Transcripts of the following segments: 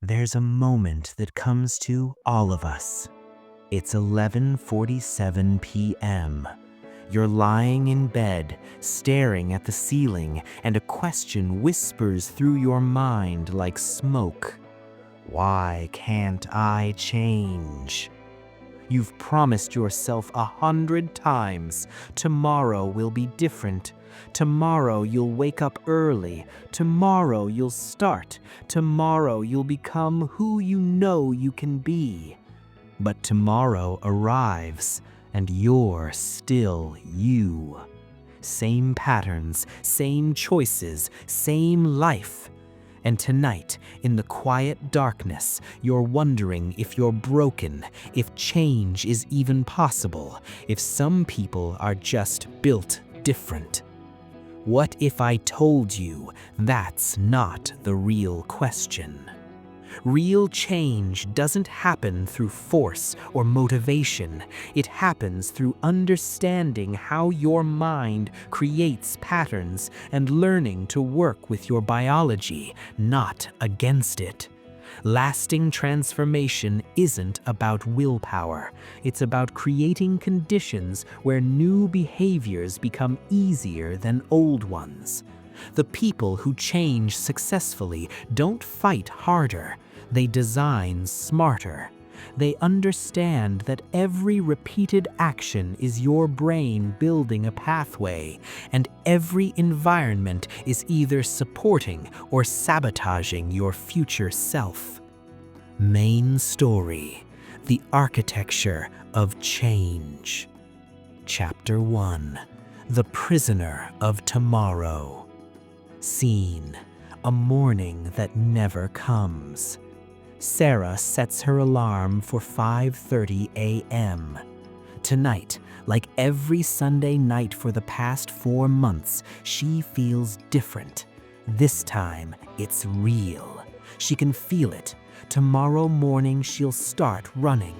There's a moment that comes to all of us. It's 11:47 p.m. You're lying in bed, staring at the ceiling, and a question whispers through your mind like smoke. Why can't I change? You've promised yourself 100 times, tomorrow will be different. Tomorrow you'll wake up early. Tomorrow you'll start. Tomorrow you'll become who you know you can be. But tomorrow arrives, and you're still you. Same patterns, same choices, same life. And tonight, in the quiet darkness, you're wondering if you're broken, if change is even possible, if some people are just built different. What if I told you that's not the real question? Real change doesn't happen through force or motivation. It happens through understanding how your mind creates patterns and learning to work with your biology, not against it. Lasting transformation isn't about willpower. It's about creating conditions where new behaviors become easier than old ones. The people who change successfully don't fight harder, they design smarter. They understand that every repeated action is your brain building a pathway, and every environment is either supporting or sabotaging your future self. Main story: the architecture of change. Chapter 1: The Prisoner of Tomorrow. Scene: a morning that never comes. Sarah sets her alarm for 5:30 a.m. Tonight, like every Sunday night for the past 4 months, she feels different. This time, it's real. She can feel it. Tomorrow morning, she'll start running.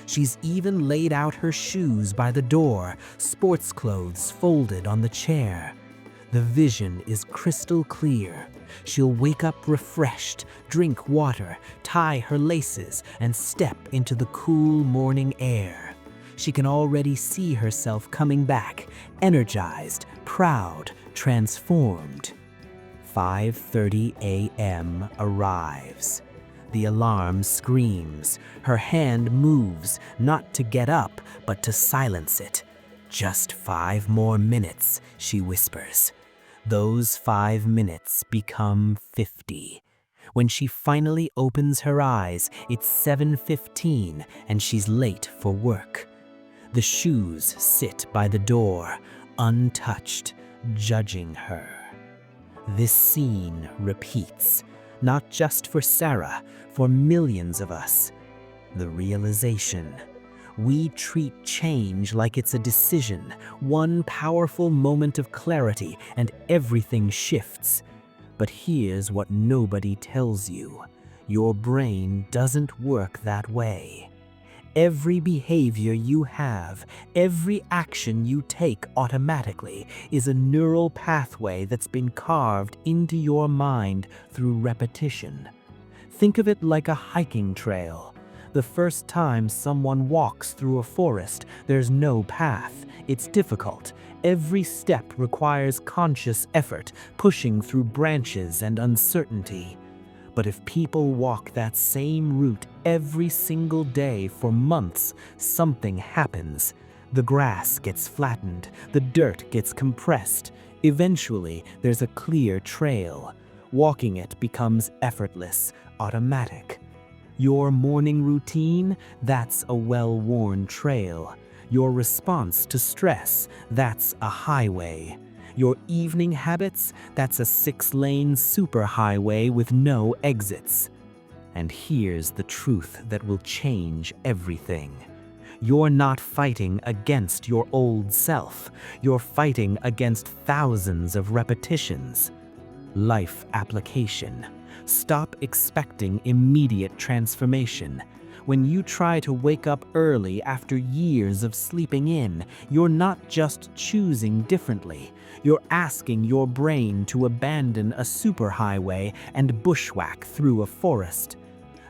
She's even laid out her shoes by the door, sports clothes folded on the chair. The vision is crystal clear. She'll wake up refreshed, drink water, tie her laces, and step into the cool morning air. She can already see herself coming back, energized, proud, transformed. 5:30 a.m. arrives. The alarm screams. Her hand moves, not to get up, but to silence it. "Just 5 more minutes," she whispers. Those 5 minutes become 50. When she finally opens her eyes, it's 7:15 and she's late for work. The shoes sit by the door, untouched, judging her. This scene repeats, not just for Sarah, for millions of us. The realization: we treat change like it's a decision, one powerful moment of clarity, and everything shifts. But here's what nobody tells you: your brain doesn't work that way. Every behavior you have, every action you take automatically is a neural pathway that's been carved into your mind through repetition. Think of it like a hiking trail. The first time someone walks through a forest, there's no path. It's difficult. Every step requires conscious effort, pushing through branches and uncertainty. But if people walk that same route every single day for months, something happens. The grass gets flattened, the dirt gets compressed. Eventually, there's a clear trail. Walking it becomes effortless, automatic. Your morning routine, that's a well-worn trail. Your response to stress, that's a highway. Your evening habits, that's a 6-lane superhighway with no exits. And here's the truth that will change everything. You're not fighting against your old self. You're fighting against thousands of repetitions. Life application. Stop expecting immediate transformation. When you try to wake up early after years of sleeping in, you're not just choosing differently. You're asking your brain to abandon a superhighway and bushwhack through a forest.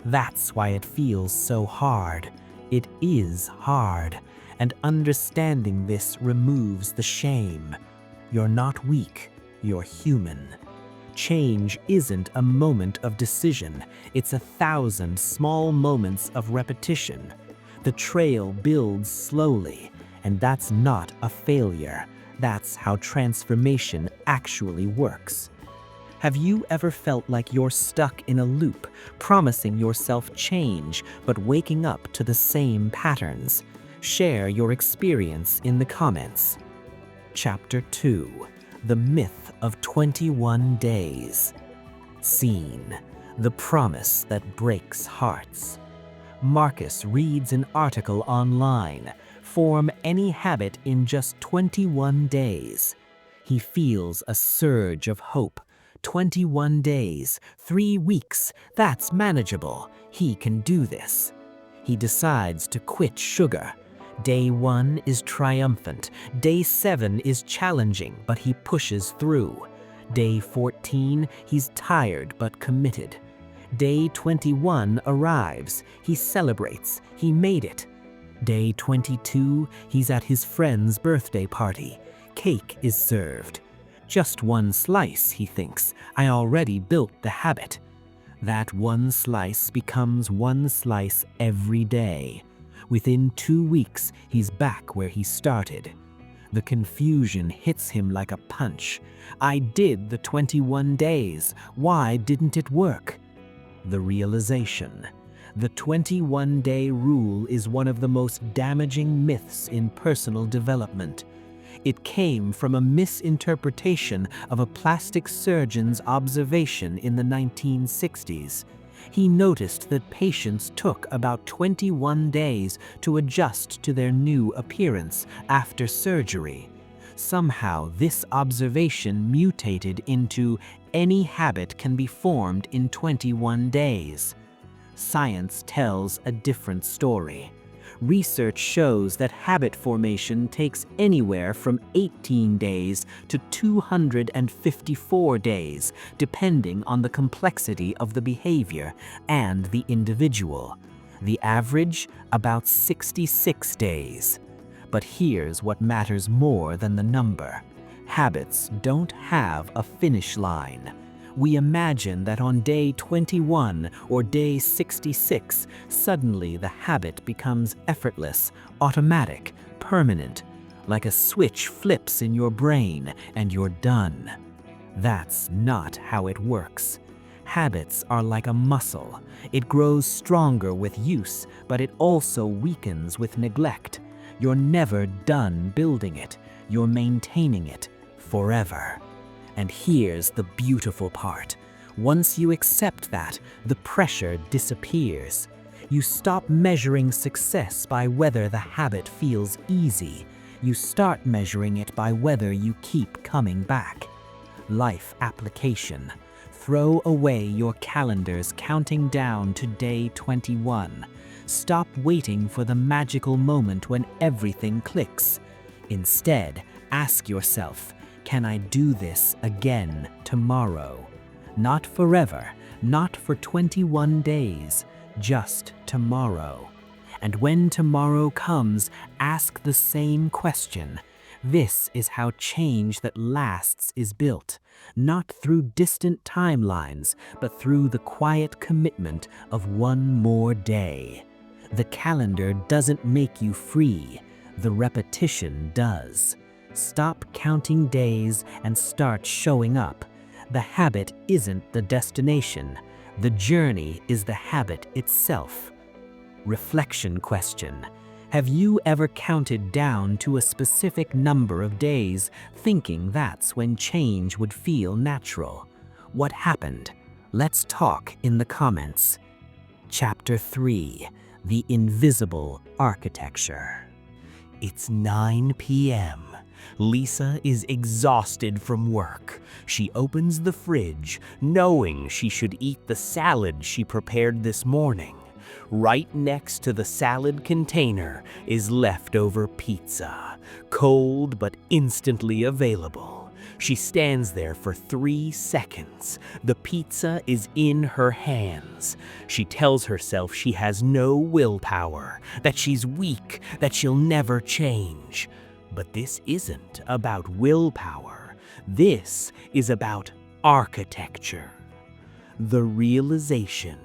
That's why it feels so hard. It is hard, and understanding this removes the shame. You're not weak, you're human. Change isn't a moment of decision, it's 1,000 small moments of repetition. The trail builds slowly, and that's not a failure. That's how transformation actually works. Have you ever felt like you're stuck in a loop, promising yourself change, but waking up to the same patterns? Share your experience in the comments. Chapter 2: The Myth of 21 Days. Scene: the promise that breaks hearts. Marcus reads an article online. Form any habit in just 21 days. He feels a surge of hope. 21 days, 3 weeks, that's manageable. He can do this. He decides to quit sugar. Day 1 is triumphant. Day 7 is challenging, but he pushes through. Day 14, he's tired but committed. Day 21 arrives. He celebrates. He made it. Day 22, he's at his friend's birthday party. Cake is served. Just one slice, he thinks. I already built the habit. That one slice becomes one slice every day. Within 2 weeks, he's back where he started. The confusion hits him like a punch. I did the 21 days. Why didn't it work? The realization. The 21-day rule is one of the most damaging myths in personal development. It came from a misinterpretation of a plastic surgeon's observation in the 1960s. He noticed that patients took about 21 days to adjust to their new appearance after surgery. Somehow, this observation mutated into any habit can be formed in 21 days. Science tells a different story. Research shows that habit formation takes anywhere from 18 days to 254 days, depending on the complexity of the behavior and the individual. The average, about 66 days. But here's what matters more than the number. Habits don't have a finish line. We imagine that on day 21 or day 66, suddenly the habit becomes effortless, automatic, permanent, like a switch flips in your brain and you're done. That's not how it works. Habits are like a muscle. It grows stronger with use, but it also weakens with neglect. You're never done building it. You're maintaining it forever. And here's the beautiful part. Once you accept that, the pressure disappears. You stop measuring success by whether the habit feels easy. You start measuring it by whether you keep coming back. Life application. Throw away your calendars counting down to day 21. Stop waiting for the magical moment when everything clicks. Instead, ask yourself, can I do this again tomorrow? Not forever, not for 21 days, just tomorrow. And when tomorrow comes, ask the same question. This is how change that lasts is built, not through distant timelines, but through the quiet commitment of one more day. The calendar doesn't make you free, the repetition does. Stop counting days and start showing up. The habit isn't the destination. The journey is the habit itself. Reflection question. Have you ever counted down to a specific number of days, thinking that's when change would feel natural? What happened? Let's talk in the comments. Chapter 3: The Invisible Architecture. It's 9 p.m. Lisa is exhausted from work. She opens the fridge, knowing she should eat the salad she prepared this morning. Right next to the salad container is leftover pizza, cold but instantly available. She stands there for 3 seconds. The pizza is in her hands. She tells herself she has no willpower, that she's weak, that she'll never change. But this isn't about willpower. This is about architecture. The realization.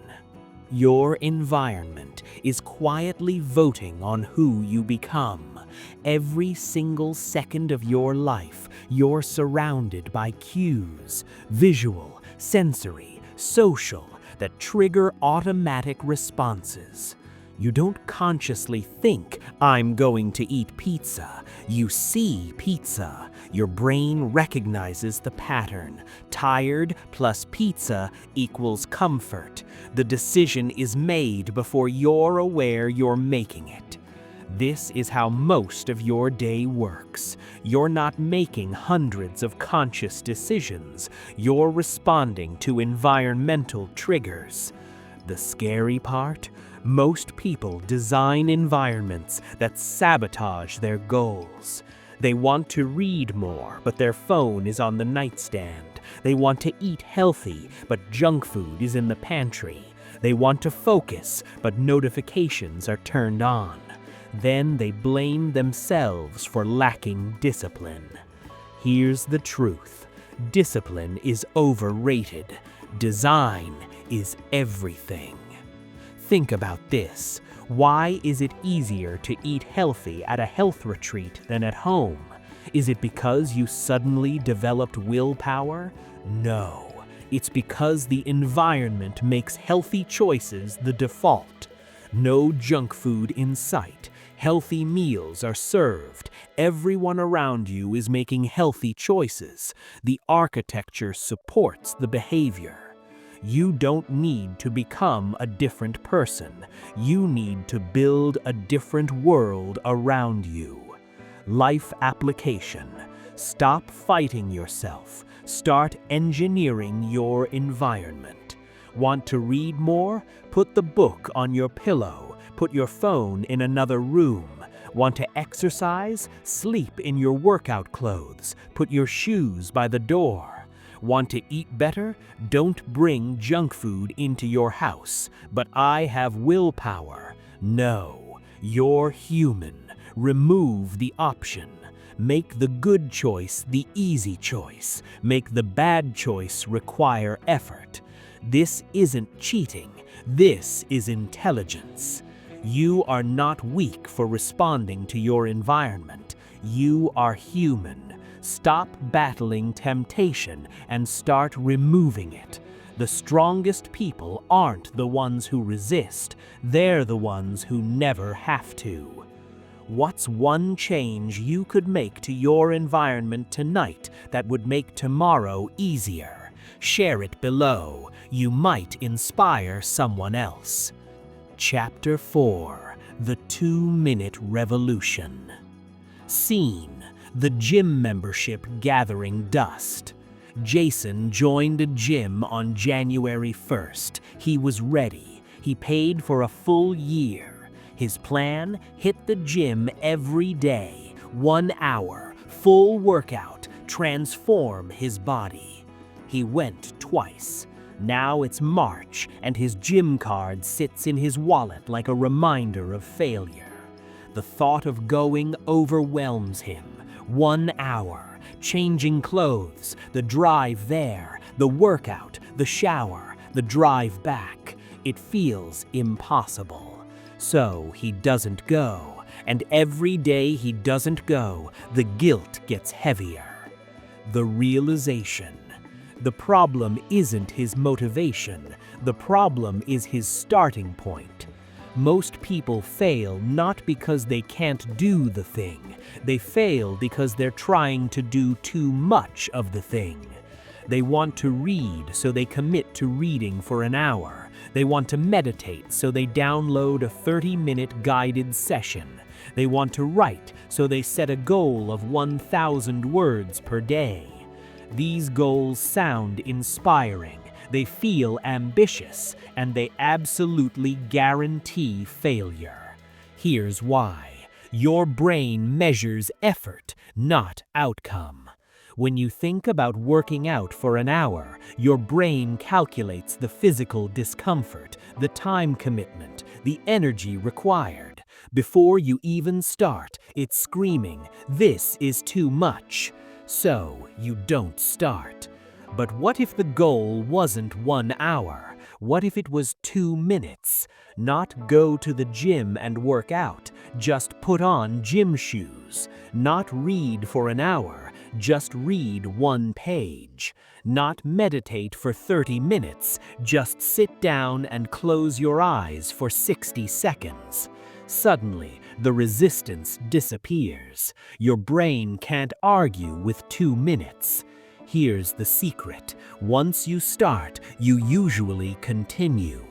Your environment is quietly voting on who you become. Every single second of your life, you're surrounded by cues, visual, sensory, social, that trigger automatic responses. You don't consciously think, "I'm going to eat pizza." You see pizza. Your brain recognizes the pattern. Tired plus pizza equals comfort. The decision is made before you're aware you're making it. This is how most of your day works. You're not making hundreds of conscious decisions. You're responding to environmental triggers. The scary part? Most people design environments that sabotage their goals. They want to read more, but their phone is on the nightstand. They want to eat healthy, but junk food is in the pantry. They want to focus, but notifications are turned on. Then they blame themselves for lacking discipline. Here's the truth. Discipline is overrated. Design is everything. Think about this. Why is it easier to eat healthy at a health retreat than at home? Is it because you suddenly developed willpower? No. It's because the environment makes healthy choices the default. No junk food in sight. Healthy meals are served. Everyone around you is making healthy choices. The architecture supports the behavior. You don't need to become a different person. You need to build a different world around you. Life application. Stop fighting yourself. Start engineering your environment. Want to read more? Put the book on your pillow. Put your phone in another room. Want to exercise? Sleep in your workout clothes. Put your shoes by the door. Want to eat better? Don't bring junk food into your house. But I have willpower. No, you're human. Remove the option. Make the good choice the easy choice. Make the bad choice require effort. This isn't cheating. This is intelligence. You are not weak for responding to your environment. You are human. Stop battling temptation and start removing it. The strongest people aren't the ones who resist. They're the ones who never have to. What's one change you could make to your environment tonight that would make tomorrow easier? Share it below. You might inspire someone else. Chapter 4. The 2-Minute Revolution. Scene. The gym membership gathering dust. Jason joined a gym on January 1st. He was ready. He paid for a full year. His plan? Hit the gym every day. 1 hour, full workout, transform his body. He went twice. Now it's March, and his gym card sits in his wallet like a reminder of failure. The thought of going overwhelms him. 1 hour, changing clothes, the drive there, the workout, the shower, the drive back. It feels impossible. So he doesn't go, and every day he doesn't go, the guilt gets heavier. The realization. The problem isn't his motivation. The problem is his starting point. Most people fail not because they can't do the thing. They fail because they're trying to do too much of the thing. They want to read, so they commit to reading for an hour. They want to meditate, so they download a 30-minute guided session. They want to write, so they set a goal of 1,000 words per day. These goals sound inspiring. They feel ambitious, and they absolutely guarantee failure. Here's why. Your brain measures effort, not outcome. When you think about working out for an hour, your brain calculates the physical discomfort, the time commitment, the energy required. Before you even start, it's screaming, "This is too much." So you don't start. But what if the goal wasn't 1 hour? What if it was 2 minutes? Not go to the gym and work out, just put on gym shoes. Not read for an hour, just read 1 page. Not meditate for 30 minutes, just sit down and close your eyes for 60 seconds. Suddenly, the resistance disappears. Your brain can't argue with 2 minutes. Here's the secret. Once you start, you usually continue.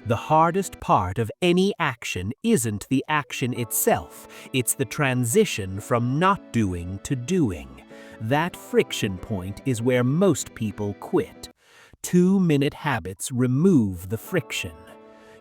The hardest part of any action isn't the action itself, it's the transition from not doing to doing. That friction point is where most people quit. 2-minute habits remove the friction.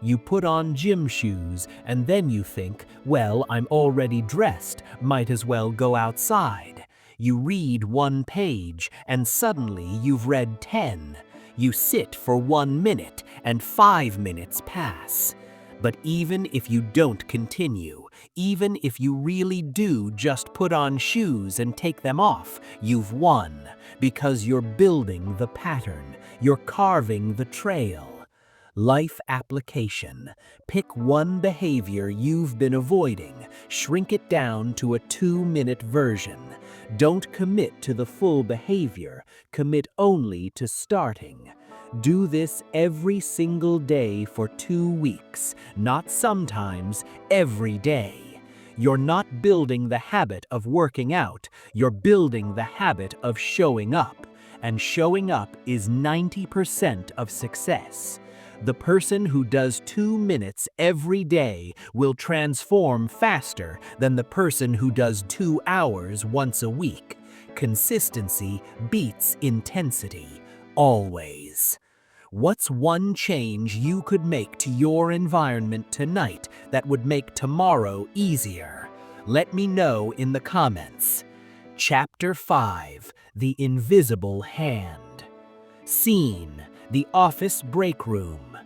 You put on gym shoes and then you think, well, I'm already dressed, might as well go outside. You read 1 page and suddenly you've read 10. You sit for 1 minute and 5 minutes pass. But even if you don't continue, even if you really do just put on shoes and take them off, you've won, because you're building the pattern, you're carving the trail. Life application. Pick one behavior you've been avoiding, shrink it down to a 2-minute version. Don't commit to the full behavior, commit only to starting. Do this every single day for 2 weeks, not sometimes, every day. You're not building the habit of working out, you're building the habit of showing up. And showing up is 90% of success. The person who does 2 minutes every day will transform faster than the person who does 2 hours once a week. Consistency beats intensity, always. What's one change you could make to your environment tonight that would make tomorrow easier? Let me know in the comments. Chapter 5: The Invisible Hand. Scene: the office break room.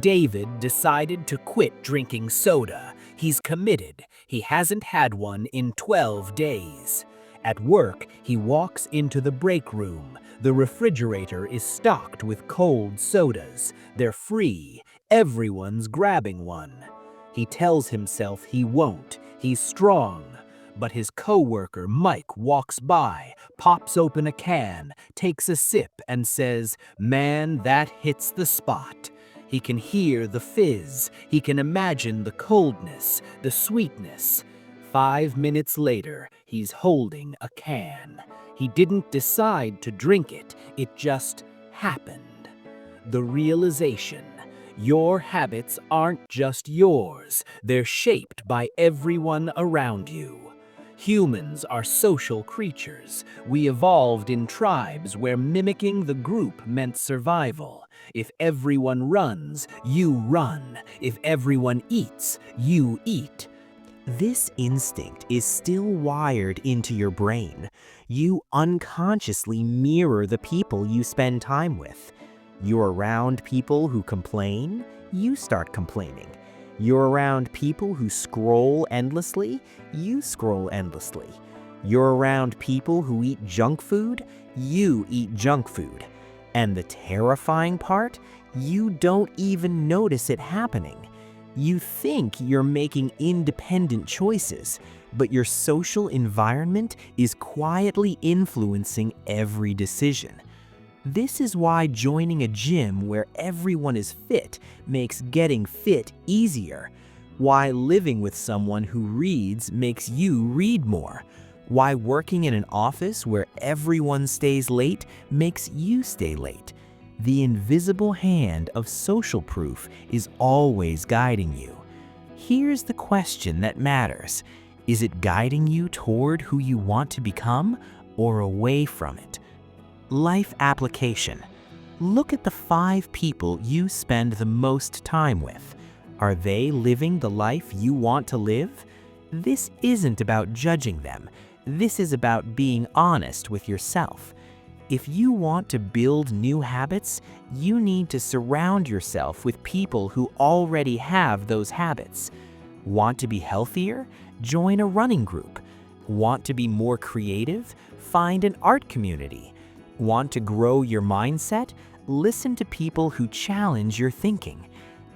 David decided to quit drinking soda. He's committed. He hasn't had one in 12 days. At work, he walks into the break room. The refrigerator is stocked with cold sodas. They're free. Everyone's grabbing one. He tells himself he won't. He's strong. But his coworker Mike walks by, pops open a can, takes a sip and says, "Man, that hits the spot." He can hear the fizz. He can imagine the coldness, the sweetness. 5 minutes later, he's holding a can. He didn't decide to drink it. It just happened. The realization: your habits aren't just yours. They're shaped by everyone around you. Humans are social creatures. We evolved in tribes where mimicking the group meant survival. If everyone runs, you run. If everyone eats, you eat. This instinct is still wired into your brain. You unconsciously mirror the people you spend time with. You're around people who complain, you start complaining. You're around people who scroll endlessly, you scroll endlessly. You're around people who eat junk food, you eat junk food. And the terrifying part, you don't even notice it happening. You think you're making independent choices, but your social environment is quietly influencing every decision. This is why joining a gym where everyone is fit makes getting fit easier. Why living with someone who reads makes you read more. Why working in an office where everyone stays late makes you stay late. The invisible hand of social proof is always guiding you. Here's the question that matters. Is it guiding you toward who you want to become or away from it? Life application. Look at the 5 people you spend the most time with. Are they living the life you want to live? This isn't about judging them. This is about being honest with yourself. If you want to build new habits, you need to surround yourself with people who already have those habits. Want to be healthier? Join a running group. Want to be more creative? Find an art community. Want to grow your mindset? Listen to people who challenge your thinking.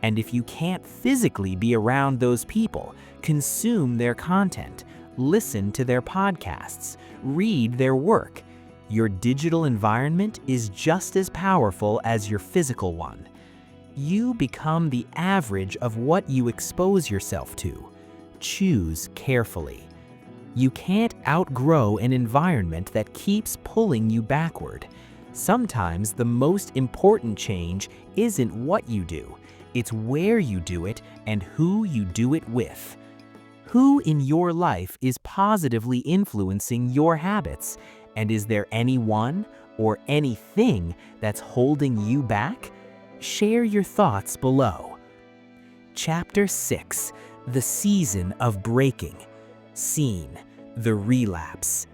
And if you can't physically be around those people, consume their content, listen to their podcasts, read their work. Your digital environment is just as powerful as your physical one. You become the average of what you expose yourself to. Choose carefully. You can't outgrow an environment that keeps pulling you backward. Sometimes the most important change isn't what you do, it's where you do it and who you do it with. Who in your life is positively influencing your habits? And is there anyone or anything that's holding you back? Share your thoughts below. Chapter 6: The Season of Breaking. Scene: the relapse.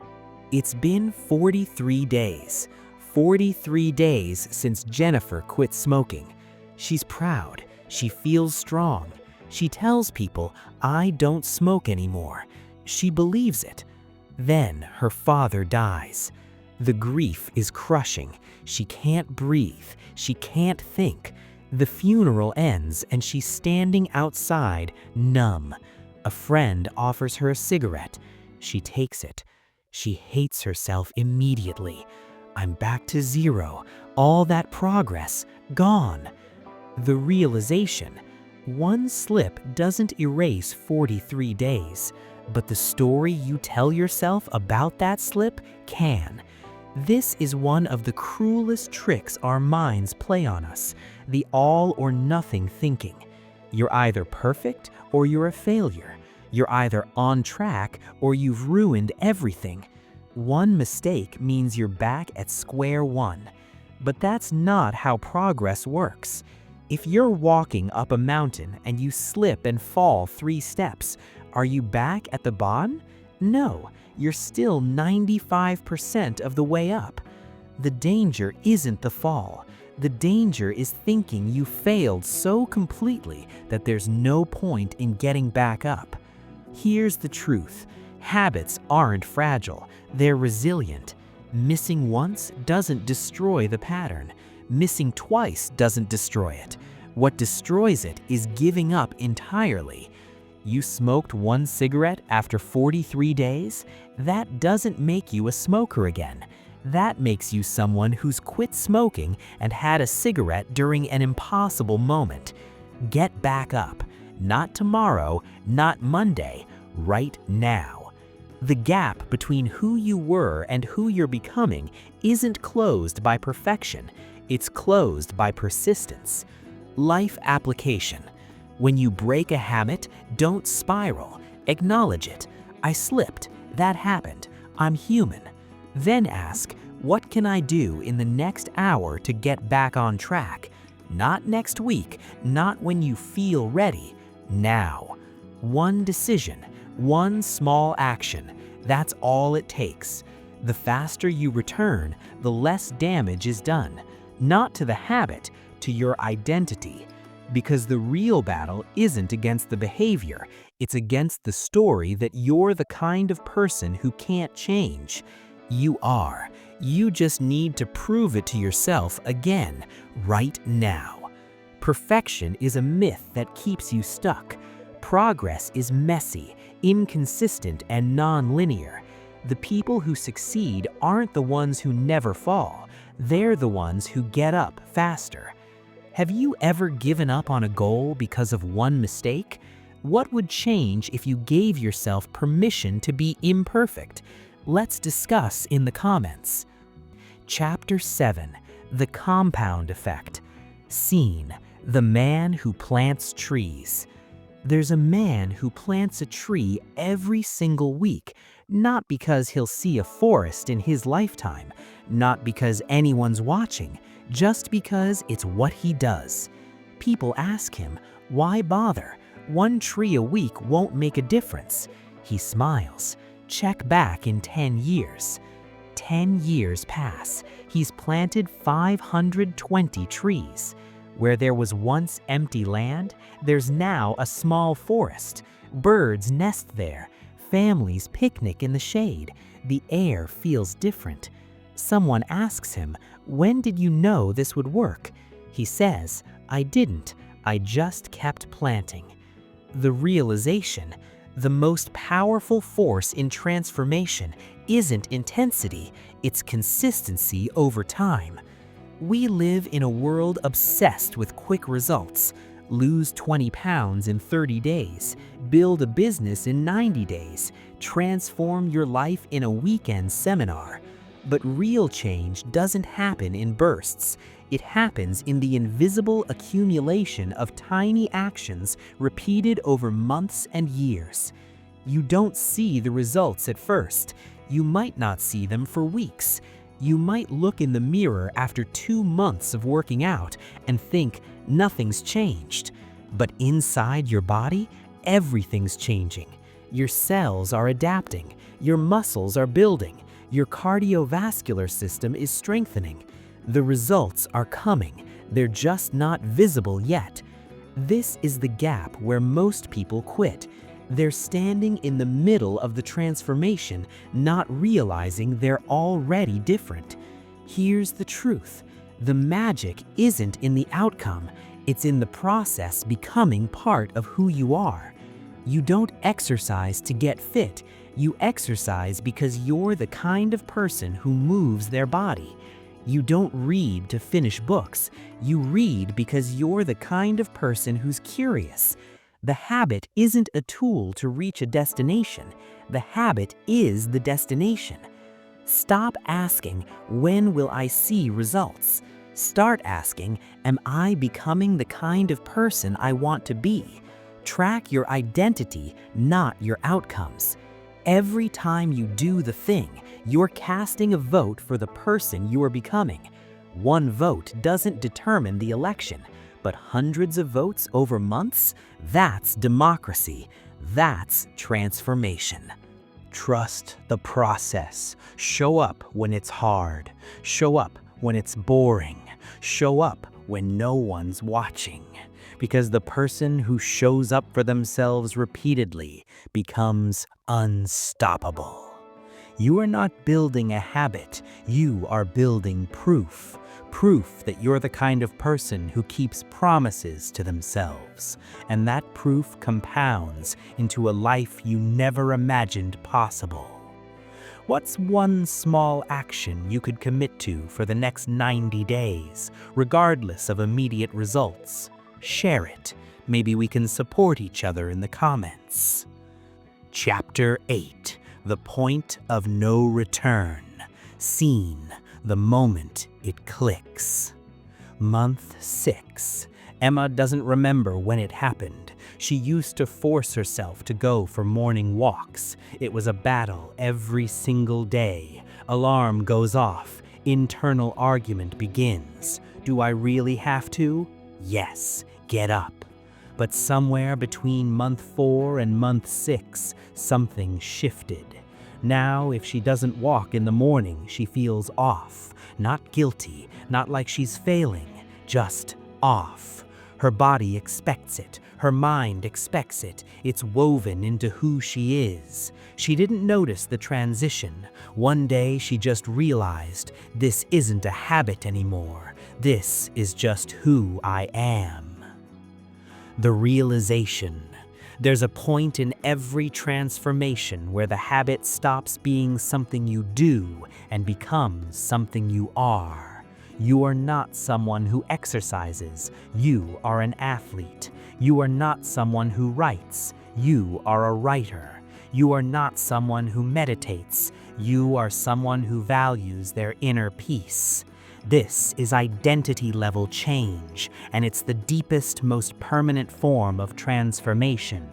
It's been 43 days. 43 days since Jennifer quit smoking. She's proud. She feels strong. She tells people, "I don't smoke anymore." She believes it. Then her father dies. The grief is crushing. She can't breathe. She can't think. The funeral ends and she's standing outside, numb. A friend offers her a cigarette. She takes it. She hates herself immediately. I'm back to zero. All that progress, gone. The realization: one slip doesn't erase 43 days. But the story you tell yourself about that slip can. This is one of the cruelest tricks our minds play on us, the all or nothing thinking. You're either perfect or you're a failure. You're either on track or you've ruined everything. One mistake means you're back at square one. But that's not how progress works. If you're walking up a mountain and you slip and fall 3 steps, are you back at the bottom? No, you're still 95% of the way up. The danger isn't the fall. The danger is thinking you failed so completely that there's no point in getting back up. Here's the truth: habits aren't fragile, they're resilient. Missing once doesn't destroy the pattern. Missing twice doesn't destroy it. What destroys it is giving up entirely. You smoked 1 cigarette after 43 days? That doesn't make you a smoker again. That makes you someone who's quit smoking and had a cigarette during an impossible moment. Get back up. Not tomorrow, not Monday, right now. The gap between who you were and who you're becoming isn't closed by perfection. It's closed by persistence. Life application. When you break a habit, don't spiral. Acknowledge it. I slipped. That happened. I'm human. Then ask, what can I do in the next hour to get back on track? Not next week, not when you feel ready. Now. One decision, one small action. That's all it takes. The faster you return, the less damage is done. Not to the habit, to your identity. Because the real battle isn't against the behavior, it's against the story that you're the kind of person who can't change. You are. You just need to prove it to yourself again, right now. Perfection is a myth that keeps you stuck. Progress is messy, inconsistent, and non-linear. The people who succeed aren't the ones who never fall. They're the ones who get up faster. Have you ever given up on a goal because of one mistake? What would change if you gave yourself permission to be imperfect? Let's discuss in the comments. Chapter 7: The Compound Effect. Scene: the man who plants trees. There's a man who plants a tree every single week, not because he'll see a forest in his lifetime, not because anyone's watching, just because it's what he does. People ask him, why bother? 1 tree a week won't make a difference. He smiles. Check back in 10 years. 10 years pass. He's planted 520 trees. Where there was once empty land, there's now a small forest. Birds nest there. Families picnic in the shade. The air feels different. Someone asks him, "When did you know this would work?" He says, "I didn't. I just kept planting." The realization, the most powerful force in transformation isn't intensity, it's consistency over time. We live in a world obsessed with quick results. Lose 20 pounds in 30 days, build a business in 90 days, transform your life in a weekend seminar. But real change doesn't happen in bursts. It happens in the invisible accumulation of tiny actions repeated over months and years. You don't see the results at first. You might not see them for weeks. You might look in the mirror after 2 months of working out and think nothing's changed. But inside your body, everything's changing. Your cells are adapting. Your muscles are building. Your cardiovascular system is strengthening. The results are coming. They're just not visible yet. This is the gap where most people quit. They're standing in the middle of the transformation, not realizing they're already different. Here's the truth. The magic isn't in the outcome. It's in the process becoming part of who you are. You don't exercise to get fit. You exercise because you're the kind of person who moves their body. You don't read to finish books. You read because you're the kind of person who's curious. The habit isn't a tool to reach a destination. The habit is the destination. Stop asking, "When will I see results?" Start asking, "Am I becoming the kind of person I want to be?" Track your identity, not your outcomes. Every time you do the thing, you're casting a vote for the person you are becoming. One vote doesn't determine the election, but hundreds of votes over months? That's democracy. That's transformation. Trust the process. Show up when it's hard. Show up when it's boring. Show up when no one's watching. Because the person who shows up for themselves repeatedly becomes unstoppable. You are not building a habit, you are building proof. Proof that you're the kind of person who keeps promises to themselves. And that proof compounds into a life you never imagined possible. What's one small action you could commit to for the next 90 days, regardless of immediate results? Share it. Maybe we can support each other in the comments. Chapter 8. The Point of No Return. Scene. The moment it clicks. Month 6. Emma doesn't remember when it happened. She used to force herself to go for morning walks. It was a battle every single day. Alarm goes off. Internal argument begins. Do I really have to? Yes. Get up. But somewhere between month 4 and month 6, something shifted. Now, if she doesn't walk in the morning, she feels off. Not guilty, not like she's failing, just off. Her body expects it. Her mind expects it. It's woven into who she is. She didn't notice the transition. One day she just realized, this isn't a habit anymore. This is just who I am. The realization. There's a point in every transformation where the habit stops being something you do and becomes something you are. You are not someone who exercises. You are an athlete. You are not someone who writes. You are a writer. You are not someone who meditates. You are someone who values their inner peace. This is identity-level change, and it's the deepest, most permanent form of transformation.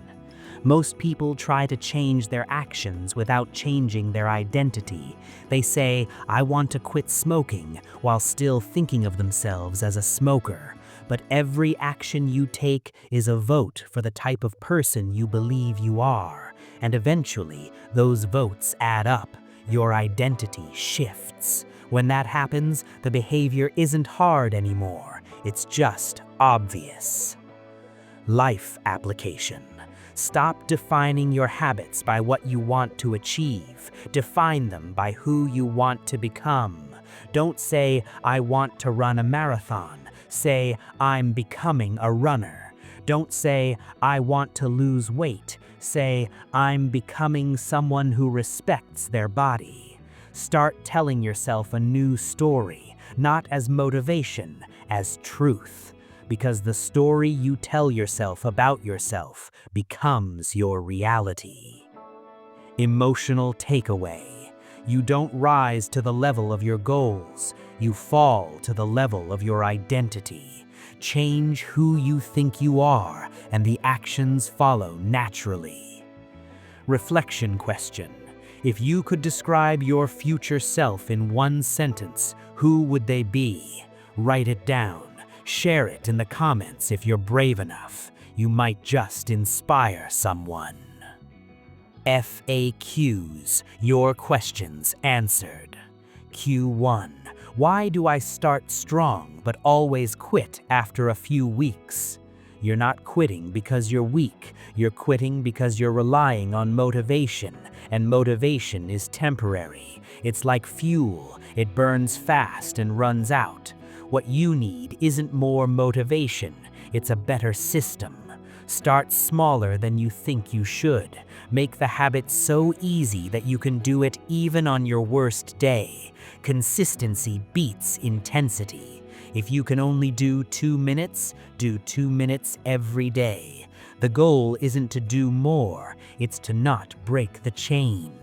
Most people try to change their actions without changing their identity. They say, "I want to quit smoking," while still thinking of themselves as a smoker. but every action you take is a vote for the type of person you believe you are, and eventually those votes add up. Your identity shifts. When that happens, the behavior isn't hard anymore, it's just obvious. Life application. Stop defining your habits by what you want to achieve. Define them by who you want to become. Don't say, "I want to run a marathon." Say, "I'm becoming a runner." Don't say, "I want to lose weight." Say, "I'm becoming someone who respects their body." Start telling yourself a new story, not as motivation, as truth. Because the story you tell yourself about yourself becomes your reality. Emotional takeaway. You don't rise to the level of your goals. You fall to the level of your identity. Change who you think you are, and the actions follow naturally. Reflection question. If you could describe your future self in one sentence, who would they be? Write it down. Share it in the comments if you're brave enough. You might just inspire someone. FAQs, your questions answered. Q1, why do I start strong but always quit after a few weeks? You're not quitting because you're weak. You're quitting because you're relying on motivation, and motivation is temporary. It's like fuel. It burns fast and runs out. What you need isn't more motivation, it's a better system. Start smaller than you think you should. Make the habit so easy that you can do it even on your worst day. Consistency beats intensity. If you can only do 2 minutes, do 2 minutes every day. The goal isn't to do more, it's to not break the chain.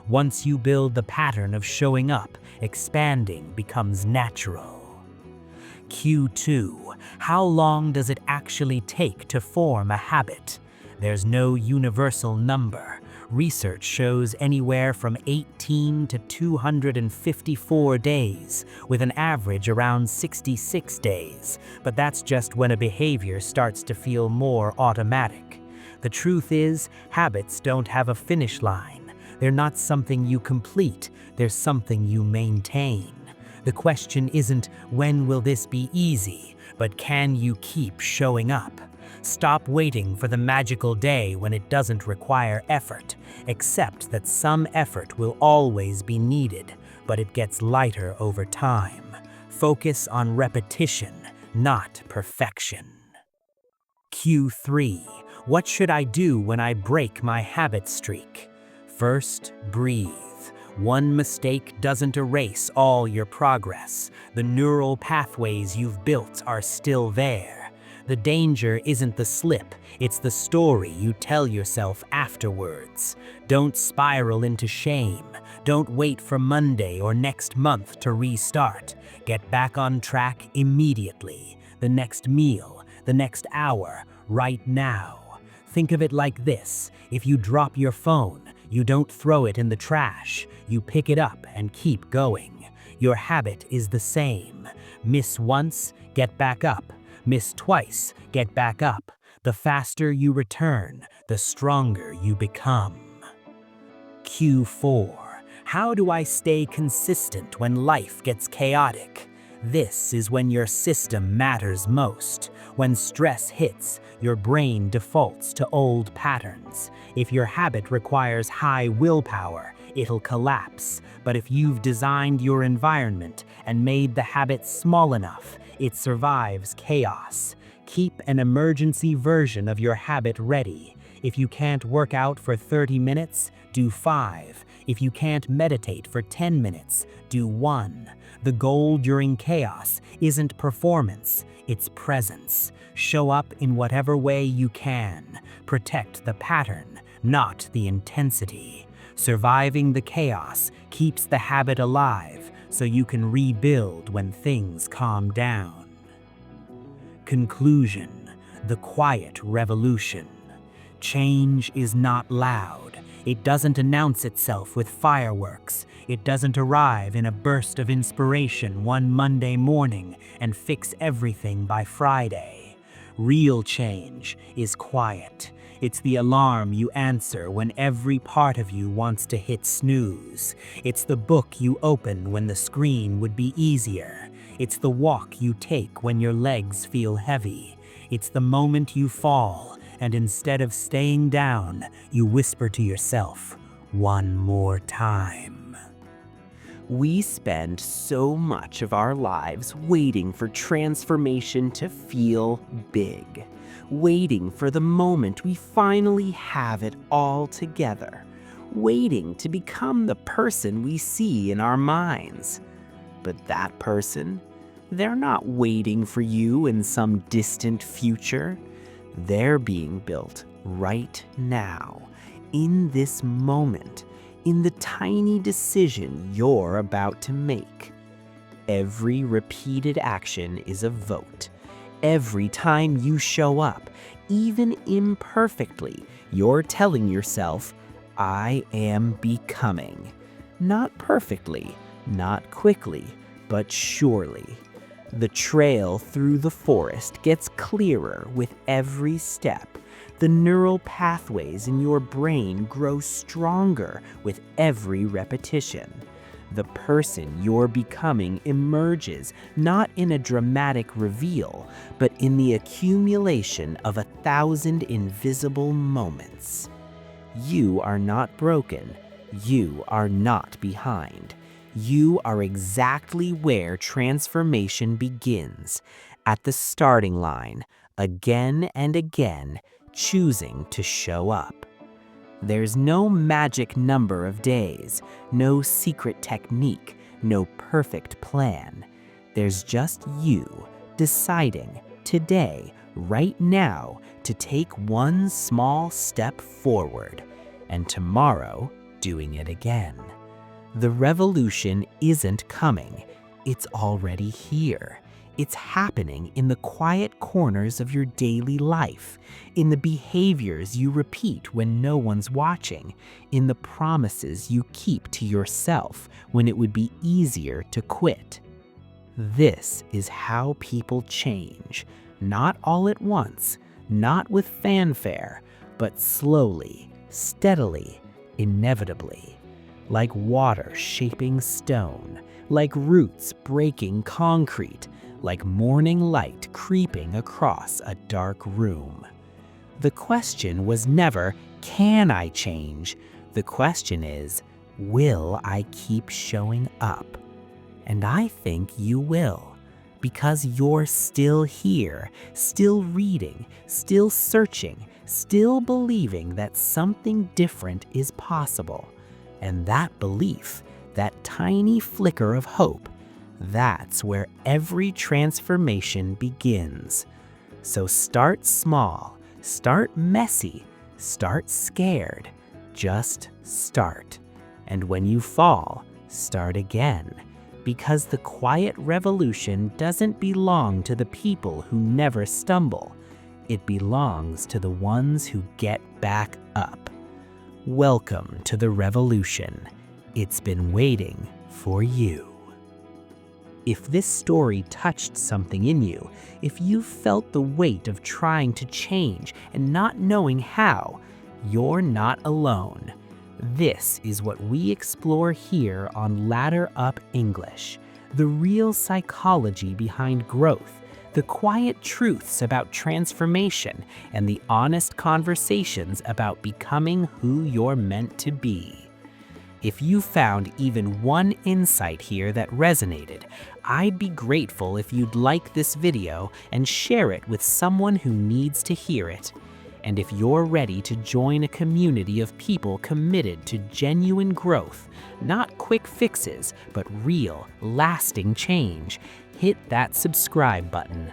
Once you build the pattern of showing up, expanding becomes natural. Q2, how long does it actually take to form a habit? There's no universal number. Research shows anywhere from 18 to 254 days, with an average around 66 days, but that's just when a behavior starts to feel more automatic. The truth is, habits don't have a finish line. They're not something you complete, they're something you maintain. The question isn't, when will this be easy, but can you keep showing up? Stop waiting for the magical day when it doesn't require effort. Accept that some effort will always be needed, but it gets lighter over time. Focus on repetition, not perfection. Q3, what should I do when I break my habit streak? First, breathe. One mistake doesn't erase all your progress. The neural pathways you've built are still there. The danger isn't the slip, it's the story you tell yourself afterwards. Don't spiral into shame. Don't wait for Monday or next month to restart. Get back on track immediately. The next meal, the next hour, right now. Think of it like this: if you drop your phone, you don't throw it in the trash. You pick it up and keep going. Your habit is the same. Miss once, get back up. Miss twice, get back up. The faster you return, the stronger you become. Q4, how do I stay consistent when life gets chaotic? This is when your system matters most. When stress hits, your brain defaults to old patterns. If your habit requires high willpower, it'll collapse. But if you've designed your environment and made the habit small enough, it survives chaos. Keep an emergency version of your habit ready. If you can't work out for 30 minutes, do 5. If you can't meditate for 10 minutes, do 1. The goal during chaos isn't performance, it's presence. Show up in whatever way you can. Protect the pattern, not the intensity. Surviving the chaos keeps the habit alive, so you can rebuild when things calm down. Conclusion: the quiet revolution. Change is not loud, It doesn't announce itself with fireworks. It doesn't arrive in a burst of inspiration one Monday morning and fix everything by Friday. Real change is quiet. It's the alarm you answer when every part of you wants to hit snooze. It's the book you open when the screen would be easier. It's the walk you take when your legs feel heavy. It's the moment you fall, and instead of staying down, you whisper to yourself, "One more time." We spend so much of our lives waiting for transformation to feel big, waiting for the moment we finally have it all together, waiting to become the person we see in our minds. But that person, they're not waiting for you in some distant future. They're being built right now, in this moment, in the tiny decision you're about to make. Every repeated action is a vote. Every time you show up, even imperfectly, you're telling yourself, "I am becoming." Not perfectly, not quickly, but surely. The trail through the forest gets clearer with every step. The neural pathways in your brain grow stronger with every repetition. The person you're becoming emerges not in a dramatic reveal, but in the accumulation of 1,000 invisible moments. You are not broken. You are not behind. You are exactly where transformation begins, at the starting line, again and again, choosing to show up. There's no magic number of days, no secret technique, no perfect plan. There's just you deciding today, right now, to take one small step forward, and tomorrow doing it again. The revolution isn't coming, it's already here. It's happening in the quiet corners of your daily life, in the behaviors you repeat when no one's watching, in the promises you keep to yourself when it would be easier to quit. This is how people change, not all at once, not with fanfare, but slowly, steadily, inevitably. Like water shaping stone, like roots breaking concrete, like morning light creeping across a dark room. The question was never, can I change? The question is, will I keep showing up? And I think you will, because you're still here, still reading, still searching, still believing that something different is possible. And that belief, that tiny flicker of hope, that's where every transformation begins. So start small, start messy, start scared. Just start. And when you fall, start again. Because the quiet revolution doesn't belong to the people who never stumble. It belongs to the ones who get back up. Welcome to the revolution. It's been waiting for you. If this story touched something in you, if you felt the weight of trying to change and not knowing how, you're not alone. This is what we explore here on Ladder Up English, the real psychology behind growth, the quiet truths about transformation, and the honest conversations about becoming who you're meant to be. If you found even one insight here that resonated, I'd be grateful if you'd like this video and share it with someone who needs to hear it. And if you're ready to join a community of people committed to genuine growth, not quick fixes, but real, lasting change, hit that subscribe button.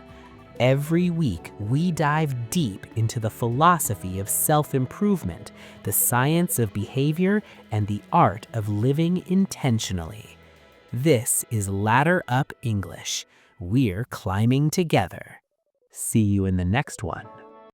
Every week, we dive deep into the philosophy of self-improvement, the science of behavior, and the art of living intentionally. This is Ladder Up English. We're climbing together. See you in the next one.